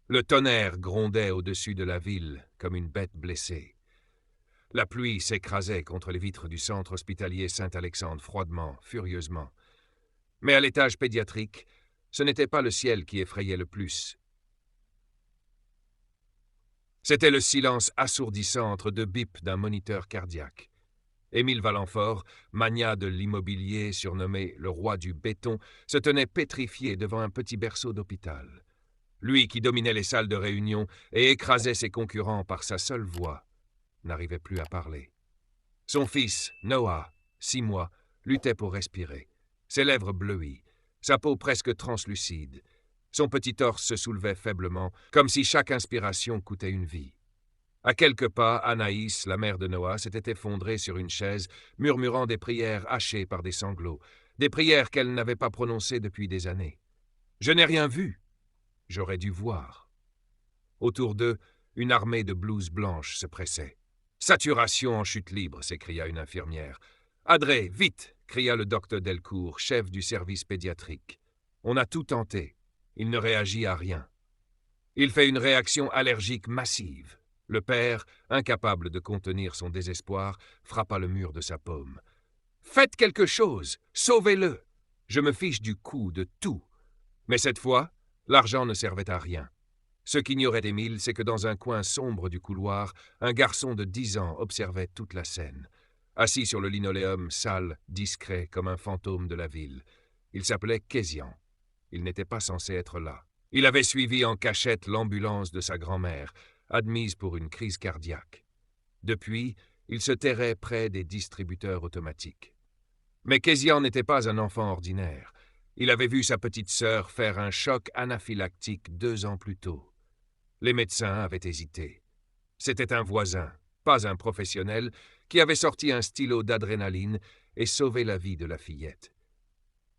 Le tonnerre grondait au-dessus de la ville comme une bête blessée. La pluie s'écrasait contre les vitres du centre hospitalier Saint-Alexandre froidement, furieusement. Mais à l'étage pédiatrique, ce n'était pas le ciel qui effrayait le plus. C'était le silence assourdissant entre deux bips d'un moniteur cardiaque. Émile Valenfort, magnat de l'immobilier surnommé le roi du béton, se tenait pétrifié devant un petit berceau d'hôpital. Lui qui dominait les salles de réunion et écrasait ses concurrents par sa seule voix, n'arrivait plus à parler. Son fils, Noah, 6 mois, luttait pour respirer. Ses lèvres bleuies, sa peau presque translucide. Son petit torse se soulevait faiblement, comme si chaque inspiration coûtait une vie. À quelques pas, Anaïs, la mère de Noah, s'était effondrée sur une chaise, murmurant des prières hachées par des sanglots, des prières qu'elle n'avait pas prononcées depuis des années. « Je n'ai rien vu. J'aurais dû voir. » Autour d'eux, une armée de blouses blanches se pressait. « Saturation en chute libre !» s'écria une infirmière. « Adré, vite !» cria le docteur Delcourt, chef du service pédiatrique. « On a tout tenté. Il ne réagit à rien. Il fait une réaction allergique massive. » Le père, incapable de contenir son désespoir, frappa le mur de sa paume. « Faites quelque chose! Sauvez-le! Je me fiche du coup, de tout. » Mais cette fois, l'argent ne servait à rien. Ce qu'ignorait Émile, c'est que dans un coin sombre du couloir, un garçon de 10 ans observait toute la scène. Assis sur le linoléum, sale, discret, comme un fantôme de la ville. Il s'appelait Kézian. Il n'était pas censé être là. Il avait suivi en cachette l'ambulance de sa grand-mère, admise pour une crise cardiaque. Depuis, il se terrait près des distributeurs automatiques. Mais Kézian n'était pas un enfant ordinaire. Il avait vu sa petite sœur faire un choc anaphylactique 2 ans plus tôt. Les médecins avaient hésité. C'était un voisin, pas un professionnel, qui avait sorti un stylo d'adrénaline et sauvé la vie de la fillette.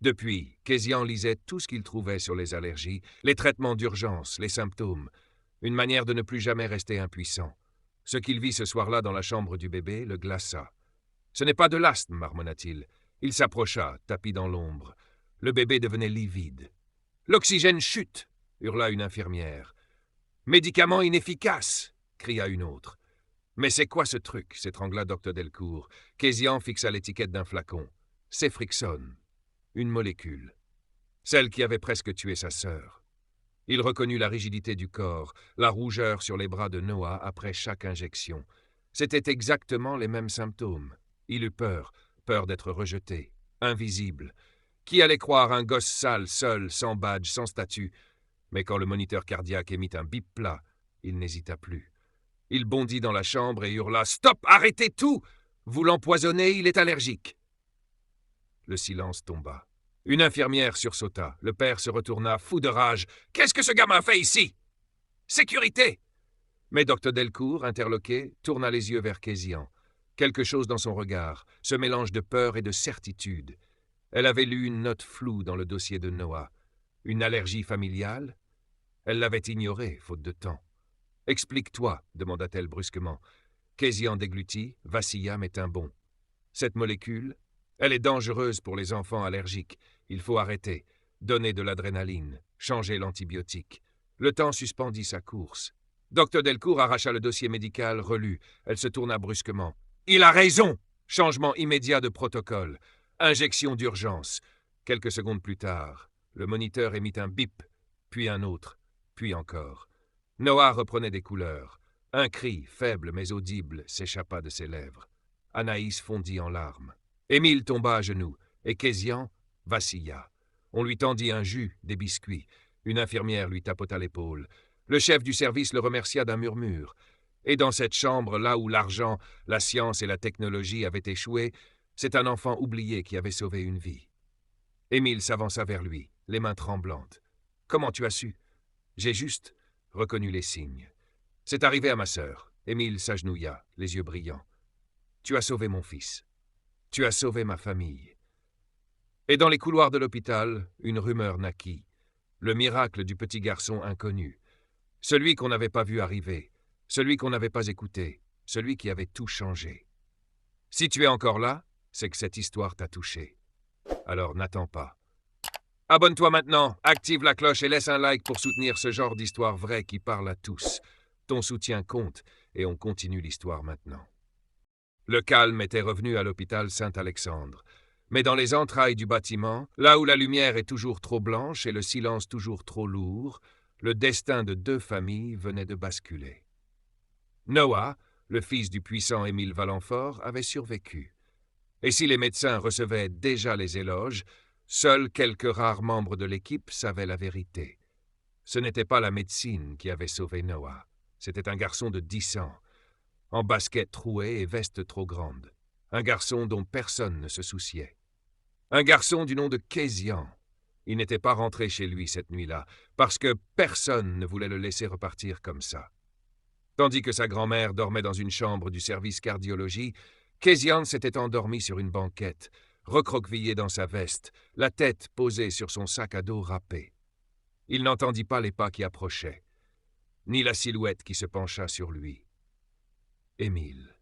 Depuis, Kézian lisait tout ce qu'il trouvait sur les allergies, les traitements d'urgence, les symptômes. Une manière de ne plus jamais rester impuissant. Ce qu'il vit ce soir-là dans la chambre du bébé le glaça. « Ce n'est pas de l'asthme, marmonna-t-il. » Il s'approcha, tapi dans l'ombre. Le bébé devenait livide. « L'oxygène chute !» hurla une infirmière. « Médicament inefficace !» cria une autre. « Mais c'est quoi ce truc ?» s'étrangla Dr Delcourt. Kézian fixa l'étiquette d'un flacon. « C'est Frixone. Une molécule. Celle qui avait presque tué sa sœur. » Il reconnut la rigidité du corps, la rougeur sur les bras de Noah après chaque injection. C'étaient exactement les mêmes symptômes. Il eut peur, peur d'être rejeté, invisible. Qui allait croire un gosse sale, seul, sans badge, sans statut? Mais quand le moniteur cardiaque émit un bip plat, il n'hésita plus. Il bondit dans la chambre et hurla « Stop! Arrêtez tout! Vous l'empoisonnez, il est allergique !» Le silence tomba. Une infirmière sursauta. Le père se retourna, fou de rage. « Qu'est-ce que ce gamin fait ici? Sécurité !» Mais Dr Delcourt, interloqué, tourna les yeux vers Kézian. Quelque chose dans son regard, ce mélange de peur et de certitude. Elle avait lu une note floue dans le dossier de Noah. Une allergie familiale? Elle l'avait ignorée, faute de temps. « Explique-toi, » demanda-t-elle brusquement. Kézian déglutit, vacilla mais tint bon. « Cette molécule, elle est dangereuse pour les enfants allergiques. Il faut arrêter, donner de l'adrénaline, changer l'antibiotique. » Le temps suspendit sa course. Dr Delcourt arracha le dossier médical, relut. Elle se tourna brusquement. « Il a raison !» Changement immédiat de protocole. Injection d'urgence. Quelques secondes plus tard, le moniteur émit un bip, puis un autre, puis encore. Noah reprenait des couleurs. Un cri, faible mais audible, s'échappa de ses lèvres. Anaïs fondit en larmes. Émile tomba à genoux, et Kézian vacilla. On lui tendit un jus, des biscuits. Une infirmière lui tapota l'épaule. Le chef du service le remercia d'un murmure. Et dans cette chambre, là où l'argent, la science et la technologie avaient échoué, c'est un enfant oublié qui avait sauvé une vie. Émile s'avança vers lui, les mains tremblantes. « Comment tu as su ?»« J'ai juste reconnu les signes. C'est arrivé à ma sœur. » Émile s'agenouilla, les yeux brillants. « Tu as sauvé mon fils. Tu as sauvé ma famille. » Et dans les couloirs de l'hôpital, une rumeur naquit. Le miracle du petit garçon inconnu. Celui qu'on n'avait pas vu arriver. Celui qu'on n'avait pas écouté. Celui qui avait tout changé. Si tu es encore là, c'est que cette histoire t'a touché. Alors n'attends pas. Abonne-toi maintenant, active la cloche et laisse un like pour soutenir ce genre d'histoire vraie qui parle à tous. Ton soutien compte et on continue l'histoire maintenant. Le calme était revenu à l'hôpital Saint-Alexandre. Mais dans les entrailles du bâtiment, là où la lumière est toujours trop blanche et le silence toujours trop lourd, le destin de 2 familles venait de basculer. Noah, le fils du puissant Émile Valenfort, avait survécu. Et si les médecins recevaient déjà les éloges, seuls quelques rares membres de l'équipe savaient la vérité. Ce n'était pas la médecine qui avait sauvé Noah. C'était un garçon de 10 ans, en basket trouée et veste trop grande. Un garçon dont personne ne se souciait. Un garçon du nom de Kézian. Il n'était pas rentré chez lui cette nuit-là, parce que personne ne voulait le laisser repartir comme ça. Tandis que sa grand-mère dormait dans une chambre du service cardiologie, Kézian s'était endormi sur une banquette, recroquevillé dans sa veste, la tête posée sur son sac à dos râpé. Il n'entendit pas les pas qui approchaient, ni la silhouette qui se pencha sur lui. Émile,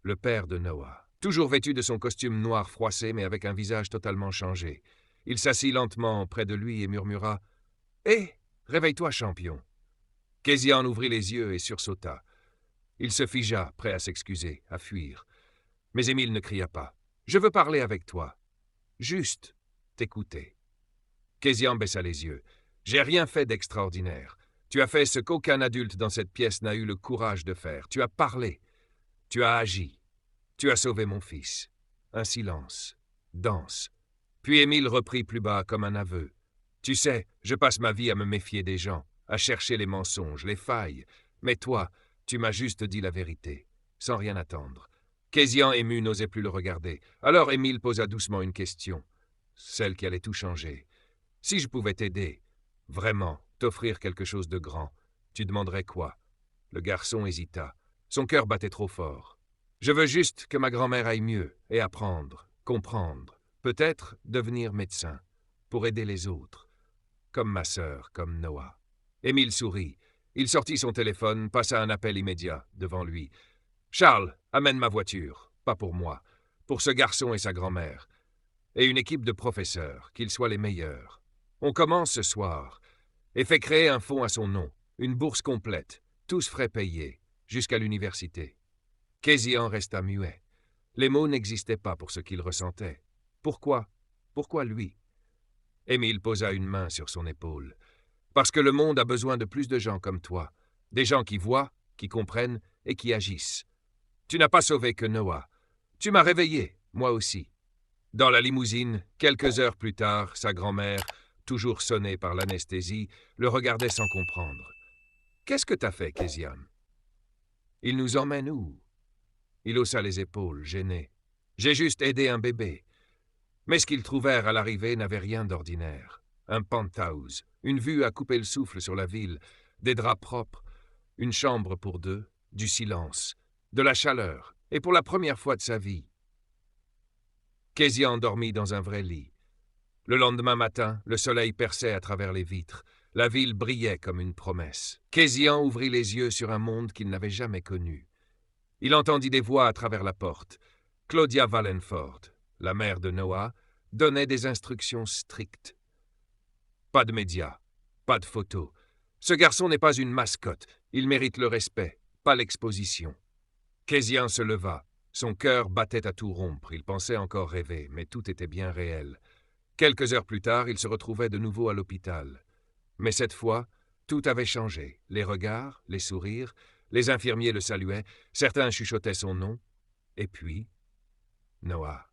le père de Noah, toujours vêtu de son costume noir froissé mais avec un visage totalement changé. Il s'assit lentement près de lui et murmura « Hé, réveille-toi, champion !» Kézian ouvrit les yeux et sursauta. Il se figea, prêt à s'excuser, à fuir. Mais Émile ne cria pas. « Je veux parler avec toi. Juste t'écouter. » Kézian baissa les yeux. « J'ai rien fait d'extraordinaire. Tu as fait ce qu'aucun adulte dans cette pièce n'a eu le courage de faire. Tu as parlé. Tu as agi. Tu as sauvé mon fils. » Un silence. Dense. Puis Émile reprit plus bas comme un aveu. « Tu sais, je passe ma vie à me méfier des gens, à chercher les mensonges, les failles. Mais toi, tu m'as juste dit la vérité, sans rien attendre. » Kézian ému n'osait plus le regarder. Alors Émile posa doucement une question, celle qui allait tout changer. « Si je pouvais t'aider, vraiment, t'offrir quelque chose de grand, tu demanderais quoi ?» Le garçon hésita. Son cœur battait trop fort. « Je veux juste que ma grand-mère aille mieux et apprendre, comprendre, peut-être devenir médecin, pour aider les autres, comme ma sœur, comme Noah. » Émile sourit. Il sortit son téléphone, passa un appel immédiat devant lui. « Charles, amène ma voiture, pas pour moi, pour ce garçon et sa grand-mère, et une équipe de professeurs, qu'ils soient les meilleurs. On commence ce soir, et fait créer un fonds à son nom, une bourse complète, tous frais payés, jusqu'à l'université. » Kézian resta muet. Les mots n'existaient pas pour ce qu'il ressentait. Pourquoi? Pourquoi lui? Émile posa une main sur son épaule. « Parce que le monde a besoin de plus de gens comme toi, des gens qui voient, qui comprennent et qui agissent. Tu n'as pas sauvé que Noah. Tu m'as réveillé, moi aussi. » Dans la limousine, quelques heures plus tard, sa grand-mère, toujours sonnée par l'anesthésie, le regardait sans comprendre. « Qu'est-ce que t'as fait, Kézian? »« Il nous emmène où ?» Il haussa les épaules, gêné. « J'ai juste aidé un bébé. » Mais ce qu'ils trouvèrent à l'arrivée n'avait rien d'ordinaire. Un penthouse, une vue à couper le souffle sur la ville, des draps propres, une chambre pour 2, du silence, de la chaleur, et pour la première fois de sa vie. Kézian dormit dans un vrai lit. Le lendemain matin, le soleil perçait à travers les vitres. La ville brillait comme une promesse. Kézian ouvrit les yeux sur un monde qu'il n'avait jamais connu. Il entendit des voix à travers la porte. Claudia Valenfort, la mère de Noah, donnait des instructions strictes. Pas de médias, pas de photos. Ce garçon n'est pas une mascotte. Il mérite le respect, pas l'exposition. Kézian se leva. Son cœur battait à tout rompre. Il pensait encore rêver, mais tout était bien réel. Quelques heures plus tard, il se retrouvait de nouveau à l'hôpital. Mais cette fois, tout avait changé. Les regards, les sourires, les infirmiers le saluaient, certains chuchotaient son nom. Et puis, Noah.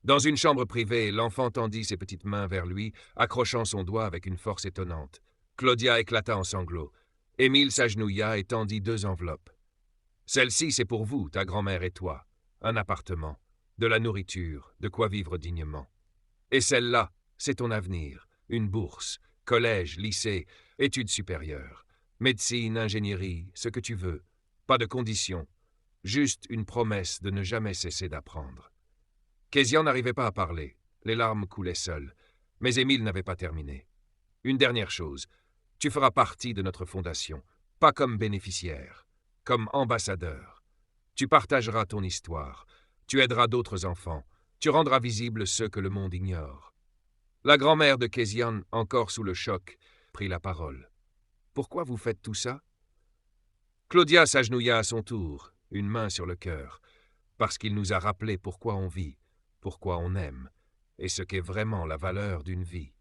Dans une chambre privée, l'enfant tendit ses petites mains vers lui, accrochant son doigt avec une force étonnante. Claudia éclata en sanglots. Émile s'agenouilla et tendit 2 enveloppes. « Celle-ci, c'est pour vous, ta grand-mère et toi. Un appartement, de la nourriture, de quoi vivre dignement. Et celle-là, c'est ton avenir. Une bourse, collège, lycée, études supérieures, médecine, ingénierie, ce que tu veux. Pas de conditions. Juste une promesse de ne jamais cesser d'apprendre. » Kézian n'arrivait pas à parler. Les larmes coulaient seules. Mais Émile n'avait pas terminé. « Une dernière chose. Tu feras partie de notre fondation, pas comme bénéficiaire, comme ambassadeur. Tu partageras ton histoire. Tu aideras d'autres enfants. Tu rendras visibles ceux que le monde ignore. La grand-mère de Kézian, encore sous le choc, prit la parole. « Pourquoi vous faites tout ça ?» Claudia s'agenouilla à son tour, une main sur le cœur, parce qu'il nous a rappelé pourquoi on vit, pourquoi on aime, et ce qu'est vraiment la valeur d'une vie.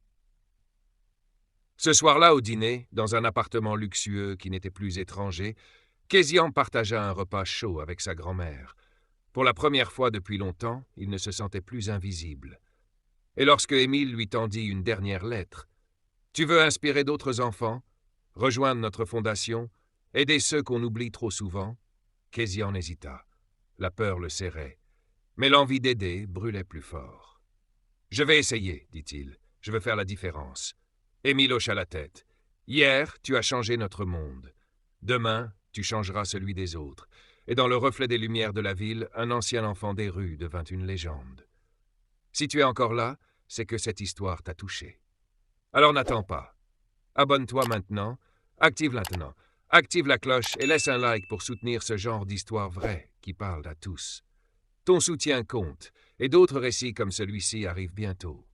Ce soir-là, au dîner, dans un appartement luxueux qui n'était plus étranger, Kézian partagea un repas chaud avec sa grand-mère. Pour la première fois depuis longtemps, il ne se sentait plus invisible. Et lorsque Émile lui tendit une dernière lettre, « Tu veux inspirer d'autres enfants, rejoindre notre fondation, aider ceux qu'on oublie trop souvent ?» Kézian hésita. La peur le serrait, mais l'envie d'aider brûlait plus fort. « Je vais essayer, dit-il. Je veux faire la différence. » Émile hocha la tête. « Hier, tu as changé notre monde. Demain, tu changeras celui des autres. » Et dans le reflet des lumières de la ville, un ancien enfant des rues devint une légende. Si tu es encore là, c'est que cette histoire t'a touché. Alors n'attends pas. Abonne-toi maintenant, active la cloche et laisse un like pour soutenir ce genre d'histoire vraie qui parle à tous. Ton soutien compte, et d'autres récits comme celui-ci arrivent bientôt.